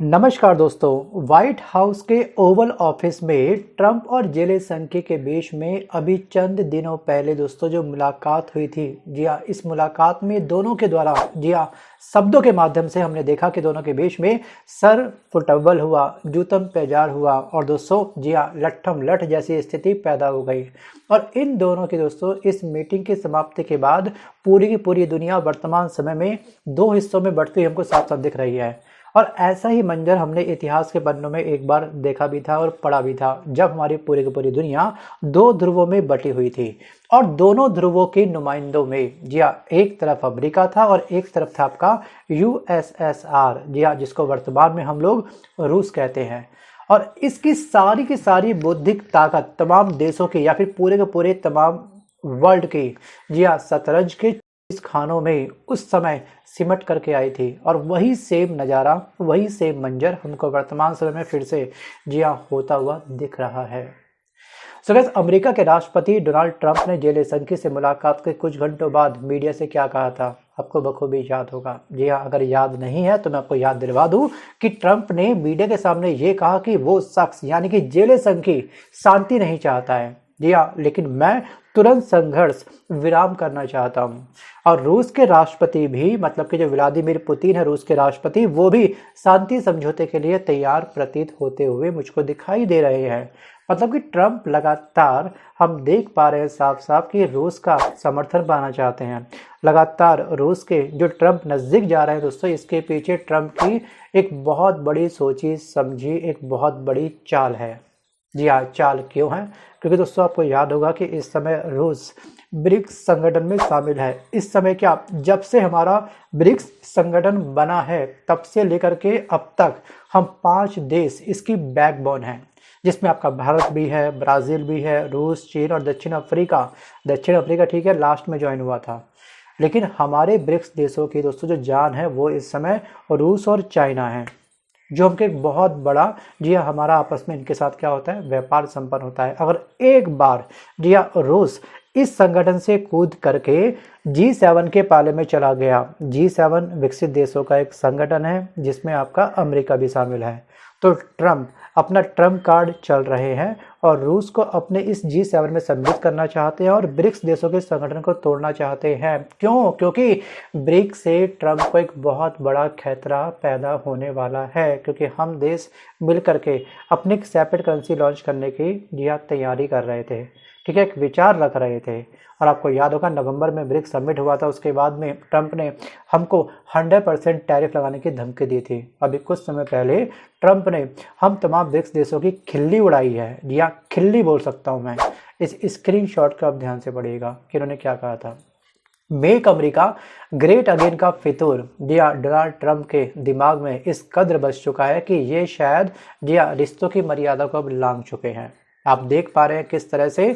नमस्कार दोस्तों। White house के ओवल ऑफिस में ट्रंप और जेलेंस्की के बीच में अभी चंद दिनों पहले दोस्तों जो मुलाकात हुई थी, जी हाँ, इस मुलाकात में दोनों के द्वारा जी हाँ शब्दों के माध्यम से हमने देखा कि दोनों के बीच में सर फुटबल हुआ, जूतम पेजार हुआ और दोस्तों जी हाँ लट्ठम लठ जैसी स्थिति पैदा हो गई। और इन दोनों की दोस्तों इस मीटिंग की समाप्ति के बाद पूरी की पूरी दुनिया वर्तमान समय में दो हिस्सों में बढ़ती हमको साफ साफ दिख रही है। और ऐसा ही मंजर हमने इतिहास के पन्नों में एक बार देखा भी था और पढ़ा भी था, जब हमारी पूरी की पूरी दुनिया दो ध्रुवों में बटी हुई थी और दोनों ध्रुवों के नुमाइंदों में जी हाँ एक तरफ अमेरिका था और एक तरफ था आपका यूएसएसआर, जी हाँ, जिसको वर्तमान में हम लोग रूस कहते हैं। और इसकी सारी की सारी बौद्धिक ताकत तमाम देशों की या फिर पूरे के पूरे तमाम वर्ल्ड की जी हाँ शतरंज के इस खानों में उस समय सिमट करके आई थी। और वही सेम नज़ारा, वही सेम मंजर हमको वर्तमान समय में फिर से जी हाँ होता हुआ दिख रहा है। सो गाइस, अमेरिका के राष्ट्रपति डोनाल्ड ट्रंप ने जेलेंस्की से मुलाकात के कुछ घंटों बाद मीडिया से क्या कहा था, आपको बखूबी याद होगा। जी हाँ, अगर याद नहीं है तो मैं आपको याद दिलवा दूं कि ट्रंप ने मीडिया के सामने ये कहा कि वो शख्स यानी कि जेलेंस्की शांति नहीं चाहता है, जी हाँ, लेकिन मैं तुरंत संघर्ष विराम करना चाहता हूँ। और रूस के राष्ट्रपति भी, मतलब कि जो व्लादिमीर पुतिन है रूस के राष्ट्रपति, वो भी शांति समझौते के लिए तैयार प्रतीत होते हुए मुझको दिखाई दे रहे हैं। मतलब कि ट्रंप लगातार, हम देख पा रहे हैं साफ साफ कि रूस का समर्थन पाना चाहते हैं। लगातार रूस के जो ट्रंप नज़दीक जा रहे हैं दोस्तों, इसके पीछे ट्रंप की एक बहुत बड़ी सोची समझी एक बहुत बड़ी चाल है। जी हाँ, चाल क्यों है? क्योंकि दोस्तों आपको याद होगा कि इस समय रूस ब्रिक्स संगठन में शामिल है। इस समय क्या, जब से हमारा ब्रिक्स संगठन बना है तब से लेकर के अब तक हम 5 देश इसकी बैकबोन है, जिसमें आपका भारत भी है, ब्राज़ील भी है, रूस, चीन और दक्षिण अफ्रीका। दक्षिण अफ्रीका ठीक है लास्ट में ज्वाइन हुआ था, लेकिन हमारे ब्रिक्स देशों की दोस्तों जो जान है वो इस समय रूस और चाइना है, जो हमके एक बहुत बड़ा जी हाँ हमारा आपस में इनके साथ क्या होता है, व्यापार संपन्न होता है। अगर एक बार जी हाँ रूस इस संगठन से कूद करके G7 के पाले में चला गया, G7 विकसित देशों का एक संगठन है जिसमें आपका अमेरिका भी शामिल है, तो ट्रंप अपना ट्रम्प कार्ड चल रहे हैं और रूस को अपने इस G7 में सम्मिलित करना चाहते हैं और ब्रिक्स देशों के संगठन को तोड़ना चाहते हैं। क्यों? क्योंकि ब्रिक्स से ट्रंप को एक बहुत बड़ा खतरा पैदा होने वाला है, क्योंकि हम देश मिल करके अपनी सेपरेट करेंसी लॉन्च करने की तैयारी कर रहे थे, ठीक है, एक विचार रख रहे थे। और आपको याद होगा नवंबर में ब्रिक्स समिट हुआ था, उसके बाद में ट्रंप ने हमको 100% टैरिफ लगाने की धमकी दी थी। अभी कुछ समय पहले ट्रंप ने हम तमाम ब्रिक्स देशों की खिल्ली उड़ाई है, या खिल्ली बोल सकता हूँ मैं। इस स्क्रीनशॉट को आप ध्यान से पढ़िएगा कि उन्होंने क्या कहा था। मेक अमेरिका ग्रेट अगेन का फितूर दिया डोनाल्ड ट्रंप के दिमाग में इस कदर बस चुका है कि ये शायद दिया रिश्तों की मर्यादा को अब लांघ चुके हैं। आप देख पा रहे हैं किस तरह से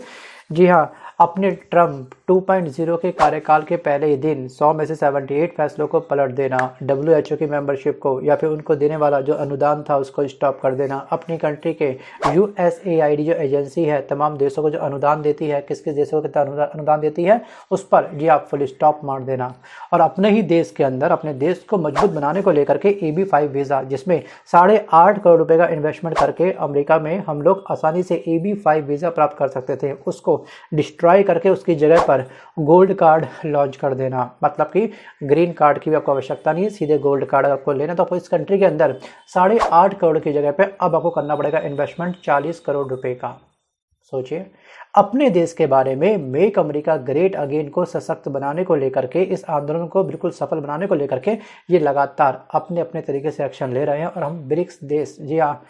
जी हाँ अपने ट्रंप 2.0 के कार्यकाल के पहले ही दिन 100 में से 78 फैसलों को पलट देना, WHO की मेंबरशिप को या फिर उनको देने वाला जो अनुदान था उसको स्टॉप कर देना, अपनी कंट्री के USAID जो एजेंसी है तमाम देशों को जो अनुदान देती है, किस किस देशों को कितना अनुदान देती है उस पर जी आप फुल स्टॉप मार देना। और अपने ही देश के अंदर अपने देश को मजबूत बनाने को लेकर के EB-5 वीज़ा, जिसमें 8.5 करोड़ रुपए का इन्वेस्टमेंट करके अमेरिका में हम लोग आसानी से EB-5 वीज़ा प्राप्त कर सकते थे, उसको डिस्ट्रॉय करके उसकी जगह पर गोल्ड कार्ड लॉन्च कर देना। मतलब कि ग्रीन कार्ड की भी आपको आवश्यकता नहीं है, सीधे गोल्ड कार्ड आपको लेना तो आपको इस कंट्री के अंदर 8.5 करोड़ की जगह पे अब आपको करना पड़ेगा इन्वेस्टमेंट 40 करोड़ रुपए का। सोचिए, अपने देश के बारे में मेक अमेरिका ग्रेट अगेन को सशक्त बनाने को लेकर के, इस आंदोलन को बिल्कुल सफल बनाने को लेकर के ये लगातार अपने अपने तरीके से एक्शन ले रहे हैं। और हम ब्रिक्स देश जी हाँ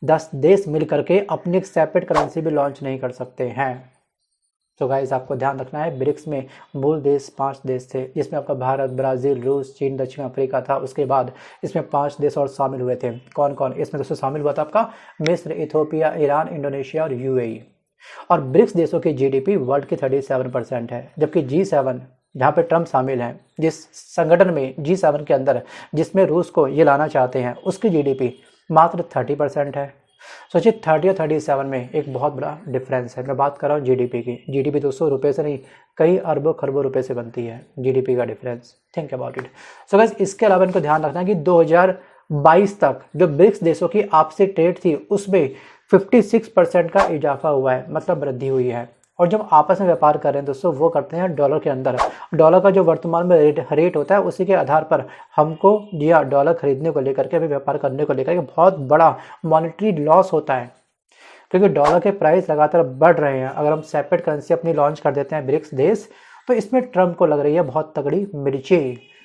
10 देश मिल करके अपनी एक सेपरेट करेंसी भी लॉन्च नहीं कर सकते हैं। तो गाइस आपको ध्यान रखना है, ब्रिक्स में मूल देश 5 देश थे, जिसमें आपका भारत, ब्राज़ील, रूस, चीन, दक्षिण अफ्रीका था। उसके बाद इसमें 5 देश और शामिल हुए थे। कौन कौन इसमें दोस्तों शामिल हुआ था? आपका मिस्र, इथियोपिया, ईरान, इंडोनेशिया और UAE। और ब्रिक्स देशों की GDP वर्ल्ड की 37% है, जबकि G7 जहाँ पे ट्रंप शामिल हैं, जिस संगठन में G7 के अंदर जिसमें रूस को ये लाना चाहते हैं, उसकी GDP मात्र 30% है। सोचिए 30 और 37 में एक बहुत बड़ा डिफरेंस है। मैं बात कर रहा हूँ GDP की। GDP 200 रुपये से नहीं, कई अरबों खरबों रुपए से बनती है GDP का difference. Think about it. So guys इसके अलावा इनको ध्यान रखना है कि 2022 तक जो ब्रिक्स देशों की आपसी ट्रेड थी उसमें 56% का इजाफा हुआ है, मतलब वृद्धि हुई है। और जब आपस में व्यापार कर रहे हैं दोस्तों वो करते हैं डॉलर के अंदर। डॉलर का जो वर्तमान में रेट होता है उसी के आधार पर हमको दिया डॉलर खरीदने को लेकर के, अभी व्यापार करने को लेकर के बहुत बड़ा मॉनेटरी लॉस होता है, क्योंकि डॉलर के प्राइस लगातार बढ़ रहे हैं। अगर हम सेपरेट करेंसी अपनी लॉन्च कर देते हैं ब्रिक्स देश, तो इसमें ट्रम्प को लग रही है बहुत तगड़ी मिर्ची,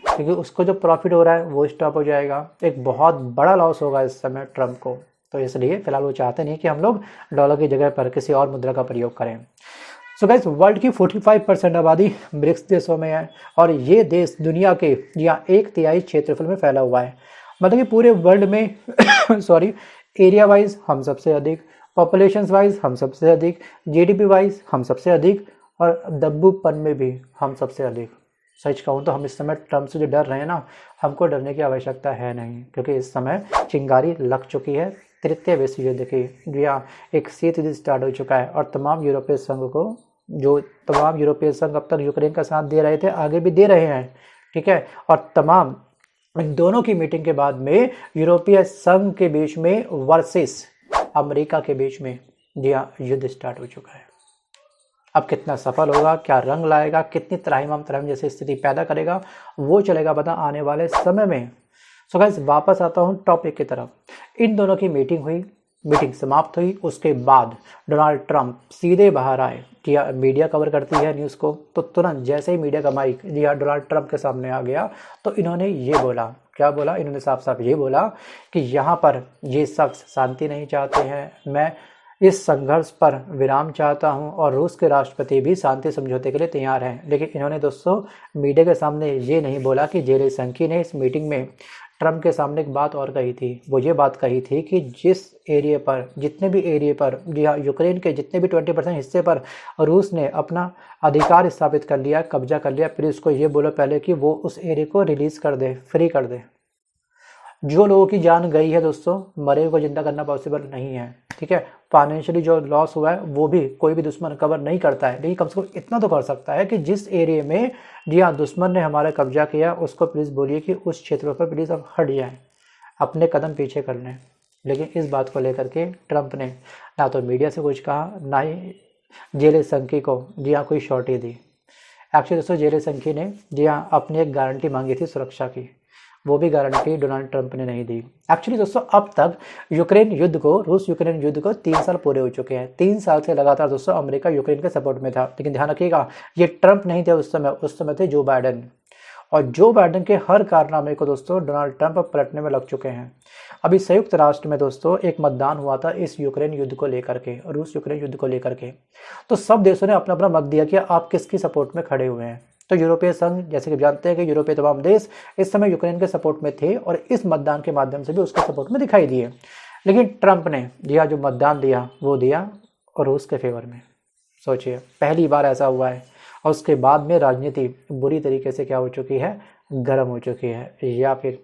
क्योंकि उसको जो प्रॉफिट हो रहा है वो स्टॉप हो जाएगा। एक बहुत बड़ा लॉस होगा इस समय ट्रम्प को, तो इसलिए फिलहाल वो चाहते नहीं कि हम लोग डॉलर की जगह पर किसी और मुद्रा का प्रयोग करें। सो गाइस, वर्ल्ड की 45% आबादी ब्रिक्स देशों में है और ये देश दुनिया के या 1/3 क्षेत्रफल में फैला हुआ है। मतलब कि पूरे वर्ल्ड में सॉरी, एरिया वाइज हम सबसे अधिक, पॉपुलेशन वाइज हम सबसे अधिक, जीडीपी वाइज हम सबसे अधिक और दब्बूपन में भी हम सबसे अधिक। सच कहूँ तो हम इस समय ट्रम्प से जो डर रहे हैं ना, हमको डरने की आवश्यकता है नहीं, क्योंकि इस समय चिंगारी लग चुकी है तृतीय विश्व युद्ध की, या एक शीत युद्ध स्टार्ट हो चुका है। और तमाम यूरोपीय संघ अब तक यूक्रेन का साथ दे रहे थे, आगे भी दे रहे हैं, ठीक है। और तमाम इन दोनों की मीटिंग के बाद में यूरोपीय संघ के बीच में वर्सेस अमेरिका के बीच में युद्ध स्टार्ट हो चुका है। अब कितना सफल होगा, क्या रंग लाएगा, कितनी त्राहिमाम जैसी स्थिति पैदा करेगा, वो चलेगा पता आने वाले समय में। सो गाइस, वापस आता हूँ टॉपिक की तरफ। इन दोनों की मीटिंग हुई, मीटिंग समाप्त हुई, उसके बाद डोनाल्ड ट्रंप सीधे बाहर आए। मीडिया कवर करती है न्यूज़ को, तो तुरंत जैसे ही मीडिया का माइक डोनाल्ड ट्रंप के सामने आ गया तो इन्होंने ये बोला, क्या बोला इन्होंने, साफ साफ ये बोला कि यहाँ पर ये शख्स शांति नहीं चाहते हैं, मैं इस संघर्ष पर विराम चाहता हूं और रूस के राष्ट्रपति भी शांति समझौते के लिए तैयार हैं। लेकिन इन्होंने दोस्तों मीडिया के सामने ये नहीं बोला कि जेलेंस्की ने इस मीटिंग में ट्रंप के सामने एक बात और कही थी। वो ये बात कही थी कि जिस एरिया पर, जितने भी एरिया पर, यूक्रेन के जितने भी 20% हिस्से पर रूस ने अपना अधिकार स्थापित कर लिया, कब्जा कर लिया, फिर उसको ये बोलो पहले कि वो उस एरिया को रिलीज कर दे, फ्री कर दे। जो लोगों की जान गई है दोस्तों, मरे को जिंदा करना पॉसिबल नहीं है, ठीक है। फाइनेंशियली जो लॉस हुआ है वो भी कोई भी दुश्मन कवर नहीं करता है, लेकिन कम से कम इतना तो कर सकता है कि जिस एरिया में दुश्मन ने हमारा कब्जा किया उसको प्लीज़ बोलिए कि उस क्षेत्र पर प्लीज़ अब हट जाए, अपने कदम पीछे कर लें। लेकिन इस बात को लेकर के ट्रंप ने ना तो मीडिया से कुछ कहा, ना ही जेलेंस्की को कोई शॉर्टी दी। एक्चुअली दोस्तों जेलेंस्की ने अपनी एक गारंटी मांगी थी सुरक्षा की, वो भी गारंटी डोनाल्ड ट्रंप ने नहीं दी। एक्चुअली दोस्तों अब तक रूस यूक्रेन युद्ध को 3 साल पूरे हो चुके हैं। 3 साल से लगातार दोस्तों अमेरिका यूक्रेन के सपोर्ट में था, लेकिन ध्यान रखिएगा ये ट्रंप नहीं थे उस समय थे जो बाइडेन। और जो बाइडेन के हर कारनामे को दोस्तों डोनाल्ड ट्रंप पलटने में लग चुके हैं। अभी संयुक्त राष्ट्र में दोस्तों एक मतदान हुआ था इस यूक्रेन युद्ध को लेकर के, रूस यूक्रेन युद्ध को लेकर के, तो सब देशों ने अपना अपना मत दिया कि आप किसकी सपोर्ट में खड़े हुए हैं। तो यूरोपीय संघ, जैसे कि जानते हैं कि यूरोपीय तमाम देश इस समय यूक्रेन के सपोर्ट में थे और इस मतदान के माध्यम से भी उसके सपोर्ट में दिखाई दिए। लेकिन ट्रंप ने जो मतदान दिया वो दिया और रूस के फेवर में। सोचिए, पहली बार ऐसा हुआ है। और उसके बाद में राजनीति बुरी तरीके से क्या हो चुकी है, गर्म हो चुकी है, या फिर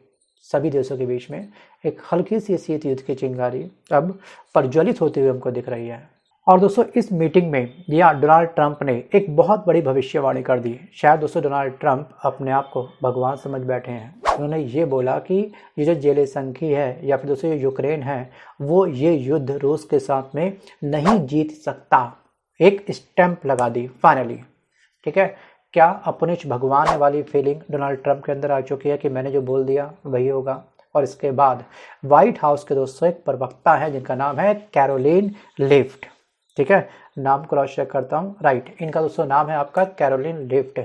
सभी देशों के बीच में एक हल्की सी शीत युद्ध की चिंगारी अब प्रज्वलित होती हुई हमको दिख रही है। और दोस्तों इस मीटिंग में डोनाल्ड ट्रंप ने एक बहुत बड़ी भविष्यवाणी कर दी। शायद दोस्तों डोनाल्ड ट्रंप अपने आप को भगवान समझ बैठे हैं। उन्होंने ये बोला कि ये जो जेलेंस्की है या फिर दोस्तों ये यूक्रेन है, वो ये युद्ध रूस के साथ में नहीं जीत सकता। एक स्टैंप लगा दी फाइनली, ठीक है। क्या अपने भगवान वाली फीलिंग डोनाल्ड ट्रंप के अंदर आ चुकी है कि मैंने जो बोल दिया वही होगा। और इसके बाद व्हाइट हाउस के दोस्तों एक प्रवक्ता है जिनका नाम है कैरोलिन लिफ्ट, ठीक है। नाम क्रॉस चेक करता हूँ, राइट, इनका दोस्तों नाम है आपका कैरोलिन लिफ्ट।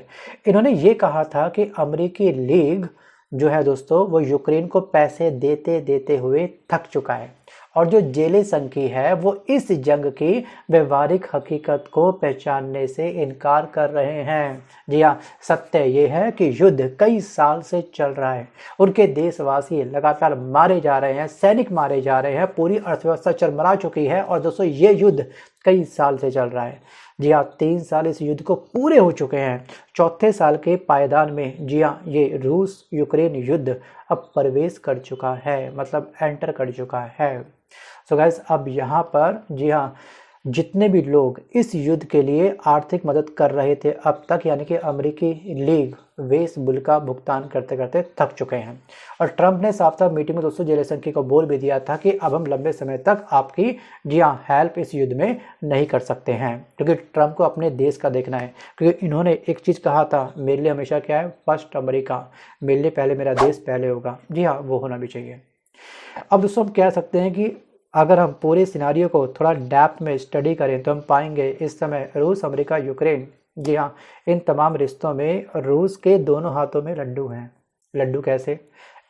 इन्होंने ये कहा था कि अमेरिकी लीग जो है दोस्तों वो यूक्रेन को पैसे देते देते हुए थक चुका है और जो जेलेंस्की है वो इस जंग की व्यवहारिक हकीकत को पहचानने से इनकार कर रहे हैं। जी हाँ, सत्य ये है कि युद्ध कई साल से चल रहा है, उनके देशवासी लगातार मारे जा रहे हैं, सैनिक मारे जा रहे हैं, पूरी अर्थव्यवस्था चरमरा चुकी है और दोस्तों ये युद्ध कई साल से चल रहा है। जी हाँ, 3 साल इस युद्ध को पूरे हो चुके हैं। चौथे साल के पायदान में जी हाँ ये रूस यूक्रेन युद्ध अब प्रवेश कर चुका है, मतलब एंटर कर चुका है। सो गाइस, अब यहाँ पर जी हाँ जितने भी लोग इस युद्ध के लिए आर्थिक मदद कर रहे थे अब तक, यानी कि अमेरिकी लीग, वे इस बिल का भुगतान करते करते थक चुके हैं। और ट्रंप ने साफ साफ मीटिंग में दोस्तों जेलेंस्की को बोल भी दिया था कि अब हम लंबे समय तक आपकी जी हाँ हेल्प इस युद्ध में नहीं कर सकते हैं, क्योंकि ट्रंप को अपने देश का देखना है। क्योंकि इन्होंने एक चीज़ कहा था, मेरे लिए हमेशा क्या है, फर्स्ट अमेरिका, मेरे लिए पहले मेरा देश पहले होगा। जी हाँ, वो होना भी चाहिए। अब दोस्तों हम कह सकते हैं कि अगर हम पूरे सिनारियो को थोड़ा डेप्थ में स्टडी करें तो हम पाएंगे इस समय रूस, अमेरिका, यूक्रेन, जी हाँ, इन तमाम रिश्तों में रूस के दोनों हाथों में लड्डू हैं। लड्डू कैसे?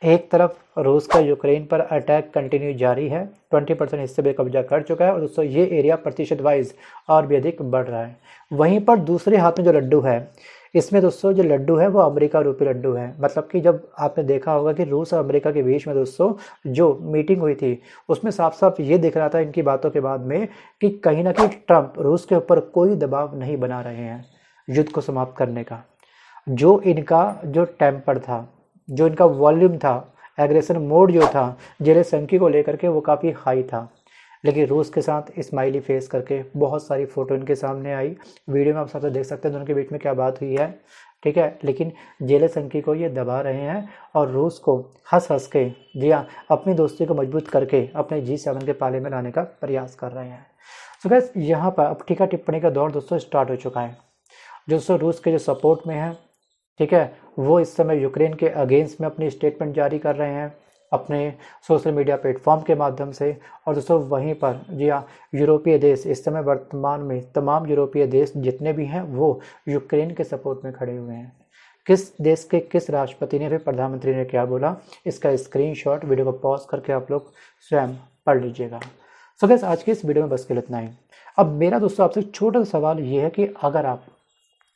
एक तरफ रूस का यूक्रेन पर अटैक कंटिन्यू जारी है, 20% हिस्से पे कब्जा कर चुका है और दोस्तों ये एरिया प्रतिशत वाइज और भी अधिक बढ़ रहा है। वहीं पर दूसरे हाथ में जो लड्डू है, इसमें दोस्तों जो लड्डू है वो अमेरिका रूपी लड्डू है। मतलब कि जब आपने देखा होगा कि रूस और अमेरिका के बीच में दोस्तों जो मीटिंग हुई थी उसमें साफ साफ ये दिख रहा था इनकी बातों के बाद में कि कहीं ना कहीं ट्रंप रूस के ऊपर कोई दबाव नहीं बना रहे हैं युद्ध को समाप्त करने का। जो इनका जो टेम्पर था, जो इनका वॉल्यूम था, एग्रेशन मोड जो था जेलेंस्की को लेकर के, वो काफ़ी हाई था। लेकिन रूस के साथ स्माइली फेस करके बहुत सारी फ़ोटो इनके सामने आई। वीडियो में आप सबसे देख सकते हैं दोनों के बीच में क्या बात हुई है, ठीक है। लेकिन जेलेंस्की को ये दबा रहे हैं और रूस को हंस हंस के, जी हाँ, अपनी दोस्ती को मजबूत करके अपने G7 के पाले में लाने का प्रयास कर रहे हैं। सो गाइस, यहाँ पर अब टीका टिप्पणी का दौर दोस्तों स्टार्ट हो चुका है। जो दोस्तों रूस के जो सपोर्ट में है, ठीक है, वो इस समय यूक्रेन के अगेंस्ट में अपनी स्टेटमेंट जारी कर रहे हैं अपने सोशल मीडिया प्लेटफॉर्म के माध्यम से। और दोस्तों वहीं पर जी हाँ, यूरोपीय देश इस समय वर्तमान में तमाम यूरोपीय देश जितने भी हैं वो यूक्रेन के सपोर्ट में खड़े हुए हैं। किस देश के किस राष्ट्रपति ने, फिर प्रधानमंत्री ने क्या बोला, इसका स्क्रीनशॉट वीडियो को पॉज करके आप लोग स्वयं पढ़ लीजिएगा। सो गाइस, आज की इस वीडियो में बस के लिए इतना ही। अब मेरा दोस्तों आपसे छोटा सा सवाल ये है कि अगर आप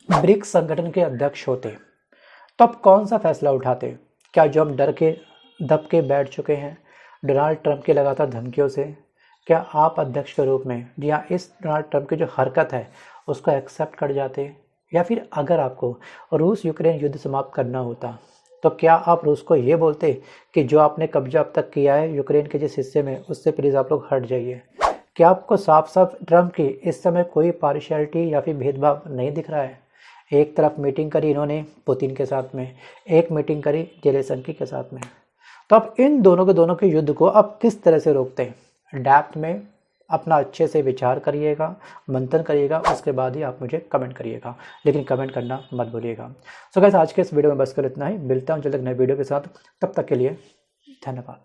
ब्रिक्स संगठन के अध्यक्ष होते तो अब कौन सा फैसला उठाते? क्या जो हम डर के दब के बैठ चुके हैं डोनाल्ड ट्रंप की लगातार धमकियों से, क्या आप अध्यक्ष के रूप में जी हाँ इस डोनाल्ड ट्रंप की जो हरकत है उसको एक्सेप्ट कर जाते? या फिर अगर आपको रूस यूक्रेन युद्ध समाप्त करना होता तो क्या आप रूस को ये बोलते कि जो आपने कब्जा अब तक किया है यूक्रेन के जिस हिस्से में, उससे प्लीज़ आप लोग हट जाइए? क्या आपको साफ साफ ट्रंप की इस समय कोई पार्शियलिटी या फिर भेदभाव नहीं दिख रहा है? एक तरफ मीटिंग करी इन्होंने पुतिन के साथ में, एक मीटिंग करी जेलेंस्की के साथ में। तो अब इन दोनों के युद्ध को अब किस तरह से रोकते हैं? डेप्थ में अपना अच्छे से विचार करिएगा, मंथन करिएगा, उसके बाद ही आप मुझे कमेंट करिएगा, लेकिन कमेंट करना मत भूलिएगा। सो गाइस, आज के इस वीडियो में बस कर इतना ही। मिलता हूँ जल्द एक नए वीडियो के साथ, तब तक के लिए धन्यवाद।